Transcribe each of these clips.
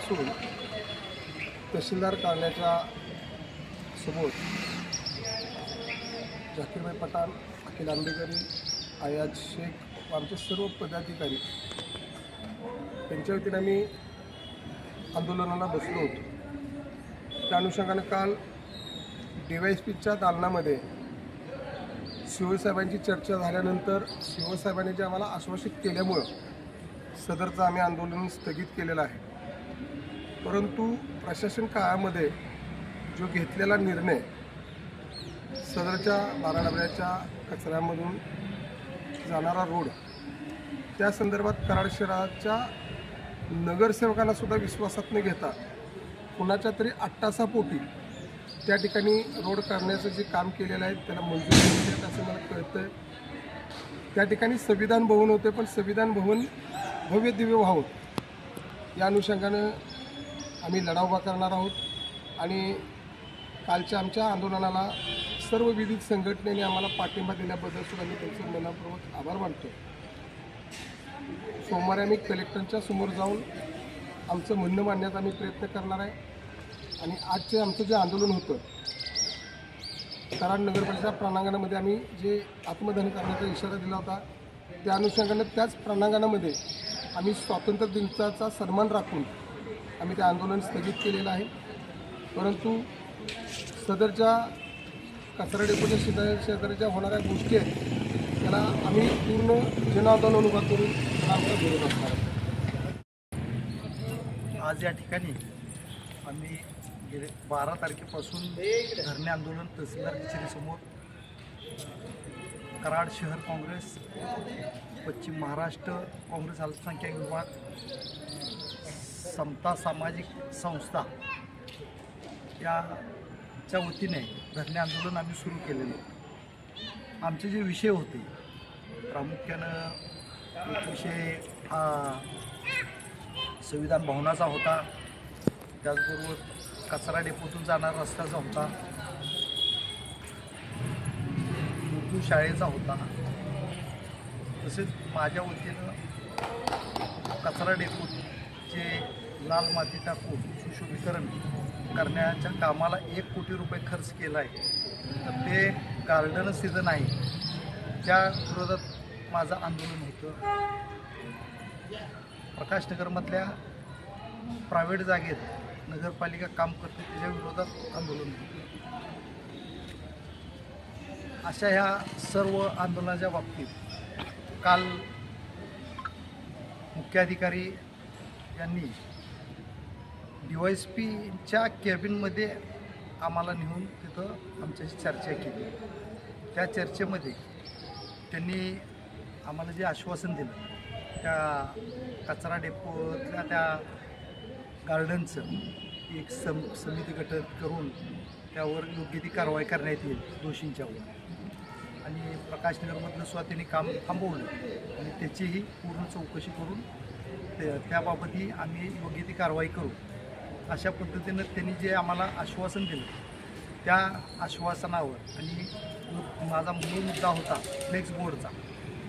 तारखेपासून तहसीलदार कार्यालयाच्या समोर जाकीरभाई पठाण, अखिल आंबेकरी, आयाज शेख आमचे सर्व पदाधिकारी त्यांच्या वतीने आम्ही आंदोलनाला बसलो होतो। त्या अनुषंगाने काल DYSPच्या दालनामध्ये शिवसाहेबांची चर्चा झाल्यानंतर शिवसाहेबांनी जे आम्हाला आश्वासित केल्यामुळं सदरचं आम्ही आंदोलन स्थगित केलेलं आहे। परंतु प्रशासन काळामध्ये जो घेतलेला निर्णय सदरच्या 12 डबऱ्याच्या कचऱ्यामधून जाणारा रोड त्या संदर्भात कराड शहराच्या नगरसेवकांना सुद्धा विश्वासात न घेता कुणाच्या तरी अट्टासापोटी त्या ठिकाणी रोड करण्याचं जे काम केलेलं आहे त्याला मंजुरी मिळते असं मला कळतं आहे। त्या ठिकाणी संविधान भवन होते, पण संविधान भवन भव्य दिव्य व्हावं या अनुषंगानं आम्ही लढा उभा करणार आहोत। आणि कालच्या आमच्या आंदोलनाला सर्व विविध संघटनेने आम्हाला पाठिंबा दिल्याबद्दल सुद्धा मी त्यांचं मनापूर्वक आभार मानतो। सोमवारी आम्ही कलेक्टरच्या समोर जाऊन आमचं म्हणणं मांडण्याचा आम्ही प्रयत्न करणार आहे। आणि आजचे आमचं जे आंदोलन होतं कराड नगरपालिका प्रांगणामध्ये आम्ही जे आत्मदहन करण्याचा इशारा दिला होता त्या अनुषंगानं त्याच प्रांगणामध्ये आम्ही स्वातंत्र्य दिनाचा सन्मान राखून आम्ही ते आंदोलन स्थगित केलेलं आहे। परंतु सदरच्या कचरा डेपोच्या शेजारीच्या होणाऱ्या गोष्टी आहेत त्याला आम्ही पूर्ण जनआंदोलन उभा करून त्याला आमचा विरोध असणार आहे। आज या ठिकाणी आम्ही गेले 12 तारखेपासून धरणे आंदोलन तहसीलदार कचेरीसमोर कराड शहर काँग्रेस, पश्चिम महाराष्ट्र काँग्रेस अल्पसंख्याक विभाग, समता सामाजिक संस्था याच्या वतीने धरणे आंदोलन आम्ही सुरू केलेलं। आमचे जे विषय होते प्रामुख्यानं एक विषय हा संविधान भवनाचा होता, त्याचबरोबर कचरा डेपोतून जाणारा रस्त्याचा होता, उर्दू शाळेचा होता, तसेच माझ्या वतीनं कचरा डेपोचे लाल माती टाकून सुशोभीकरण करण्याच्या कामाला 1 कोटी रुपये खर्च केला आहे। तर ते गार्डनच तिथं नाही, त्या विरोधात माझं आंदोलन होतं। प्रकाशनगरमधल्या प्रायव्हेट जागेत नगरपालिका काम करते त्याच्या विरोधात आंदोलन होतं। अशा ह्या सर्व आंदोलनाच्या बाबतीत काल मुख्याधिकारी यांनी DYSPच्या कॅबिनमध्ये आम्हाला नेऊन तिथं आमच्याशी चर्चा केली। त्या चर्चेमध्ये त्यांनी आम्हाला जे आश्वासन दिलं त्या कचरा डेपोतल्या त्या गार्डनचं एक समिती गठीत करून त्यावर योग्य ती कारवाई करण्यात येईल दोषींच्यावर। आणि प्रकाशनगरमधलं सुद्धा त्यांनी काम थांबवलं आणि त्याचीही पूर्ण चौकशी करून त्याबाबतही आम्ही योग्य ती कारवाई करू अशा पद्धतीनं त्यांनी जे आम्हाला आश्वासन दिलं त्या आश्वासनावर आणि माझा मूळ मुद्दा होता फ्लेक्स बोर्डचा,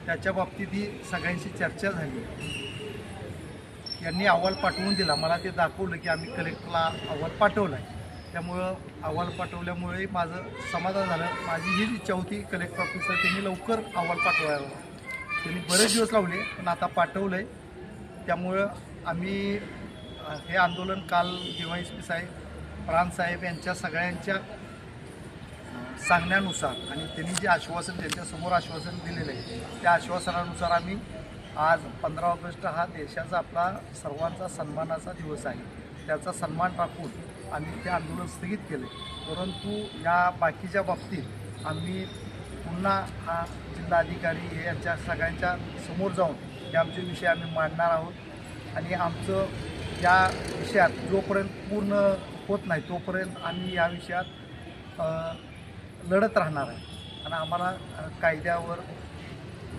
त्याच्या बाबतीतही सगळ्यांशी चर्चा झाली। यांनी अहवाल पाठवून दिला, मला ते दाखवलं की आम्ही कलेक्टरला अहवाल पाठवला आहे, त्यामुळं अहवाल पाठवल्यामुळे माझं समाधान झालं। माझी हीच इच्छा होती कलेक्टर ऑफिसर त्यांनी लवकर अहवाल पाठवायला, त्यांनी बरेच दिवस लावले पण आता पाठवलं आहे। त्यामुळं आम्ही हे आंदोलन काल DYSP साहेब, प्राण साहेब यांच्या सगळ्यांच्या सांगण्यानुसार आणि त्यांनी जे आश्वासन त्यांच्यासमोर आश्वासन दिलेलं आहे त्या आश्वासनानुसार आम्ही आज 15 ऑगस्ट हा देशाचा आपला सर्वांचा सन्मानाचा दिवस आहे, त्याचा सन्मान राखून आम्ही ते आंदोलन स्थगित केले। परंतु या बाकीच्या बाबतीत आम्ही पुन्हा हा जिल्हाधिकारी यांच्या सगळ्यांच्या समोर जाऊन हे आमचे विषय आम्ही मांडणार आहोत। आणि आमचं या विषयात जोपर्यंत पूर्ण होत नाही तोपर्यंत आम्ही या विषयात लढत राहणार आहे। आणि आम्हाला कायद्यावर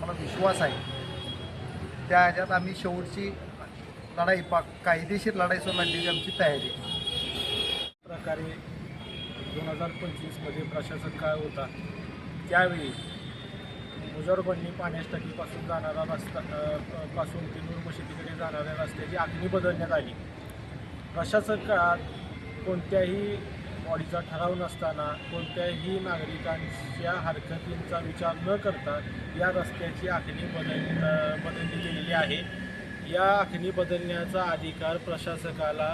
मला विश्वास आहे, त्या ह्याच्यात आम्ही शेवटची लढाई कायदेशीर लढाईसह लढण्याची आमची तयारी आहे। प्रकारे 2025मध्ये प्रशासक काळ होता त्यावेळी मुजरबंडी पाण्यास टाकीपासून जाणारा रस्ता पासून ते नूर मशिदीकडे जाणाऱ्या रस्त्याची आखणी बदलण्यात आली प्रशासकात कोणत्याही बॉडीचा ठराव नसताना कोणत्याही नागरिकांच्या हरकतींचा विचार न करता या रस्त्याची आखणी बदलली गेलेली आहे. या आखणी बदलण्याचा अधिकार प्रशासकाला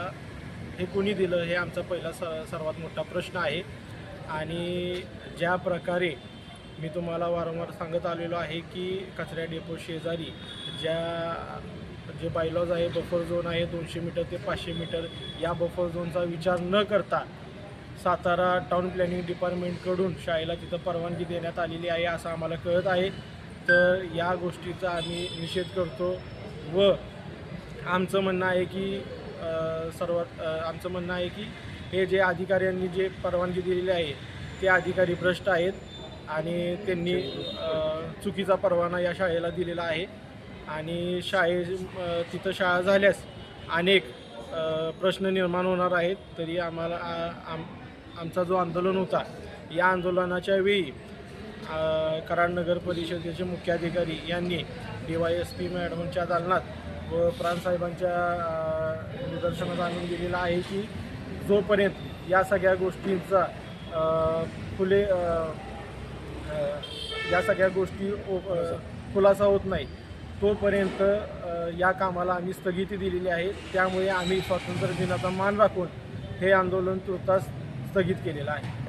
हे कोणी दिलं हे आमचा पहिला सर्वात मोठा प्रश्न आहे. आणि ज्या प्रकारे मी तुम्हाला वारंवार सांगत आलेलो आहे की कचरा डेपो शेजारी जे बायलॉज आहे, बफर झोन आहे 200 मीटर ते 500 मीटर, या बफर झोनचा विचार न करता सातारा टाउन प्लॅनिंग डिपार्टमेंटकडून शाळेला तिथं परवानगी देण्यात आलेली आहे असं आम्हाला कळत आहे. तर या गोष्टीचा आम्ही निषेध करतो व आमचं म्हणणं आहे की हे जे अधिकाऱ्यांनी जे परवानगी दिलेली आहे ते अधिकारी भ्रष्ट आहेत आणि त्यांनी चुकीचा परवाना या शाळेला दिलेला आहे. आणि तिथं शाळा झाल्यास अनेक प्रश्न निर्माण होणार आहेत. तरी आम्हाला आमचा जो आंदोलन होता या आंदोलनाच्या वेळी कराड नगर परिषदेचे मुख्याधिकारी यांनी DYSP मॅडमच्या दालनात व प्रांतसाहेबांच्या निदर्शनास आणून दिलेलं आहे की जोपर्यंत या सगळ्या गोष्टींचा खुलासा होत नाही तोपर्यंत या कामाला आम्ही स्थगिती दिलेली आहे. त्यामुळे आम्ही स्वातंत्र्य दिनाचा मान राखून हे आंदोलन तुर्तास स्थगित केलेलं आहे.